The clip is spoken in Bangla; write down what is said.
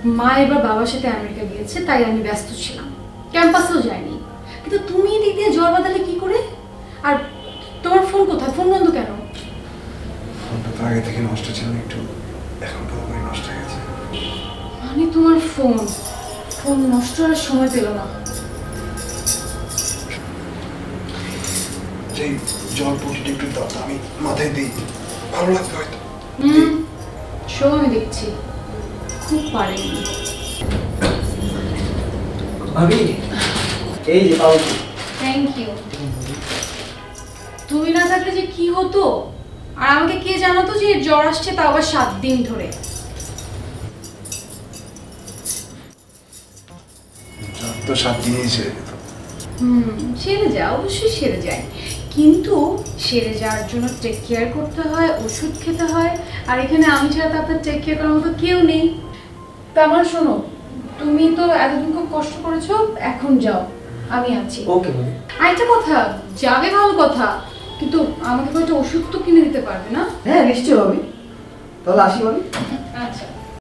মা এবার বাবার সাথে আমেরিকা গিয়েছে, তাই আমি ব্যস্ত ছিলাম, ক্যাম্পাসেও যাইনি। কিন্তু তুমি এদিক দিয়ে জ্বর বাঁধালে কি করে? আর তোমার ফোন কোথায়? ফোন বন্ধ কেন? ফোনটা তো আগে থেকে নষ্ট ছিল, একটু এখন পুরোপুরি নষ্ট হয়ে গেছে। মানে তোমার ফোন নষ্ট হওয়ার সময় পেল না? যে জল পটিটা একটু দাও, আমি মাথায় দিই, ভালো লাগবে হয়তো। শো আমি দেখছি, খুব পারেনি। ভাবি এই যে পাউরুটি। Thank you. তুমি না থাকলে যে কি হতো, আর আমাকে কে জানাতো যে জ্বর আসছে, তাও আবার 7 দিন ধরে। তো 7 দিনই সেরে যেত। সেরে যায়, অবশ্যই সেরে যায়, কিন্তু সেরে যাওয়ার জন্য টেক কেয়ার করতে হয়, ওষুধ খেতে হয়, আর এখানে আমি ছাড়া তো আপনার টেক কেয়ার করার মতো কেউ নেই। তা আমার শোনো, তুমি তো এতদিন খুব কষ্ট করেছো, এখন যাও, আমি আছি। ওকে ভাবি। আরেকটা কথা, যাবে ভালো কথা, কিন্তু আমাকে কয়েকটা ওষুধ তো কিনে দিতে পারবে না? হ্যাঁ নিশ্চয়ই ভাবি, তাহলে আসি ভাবি। আচ্ছা।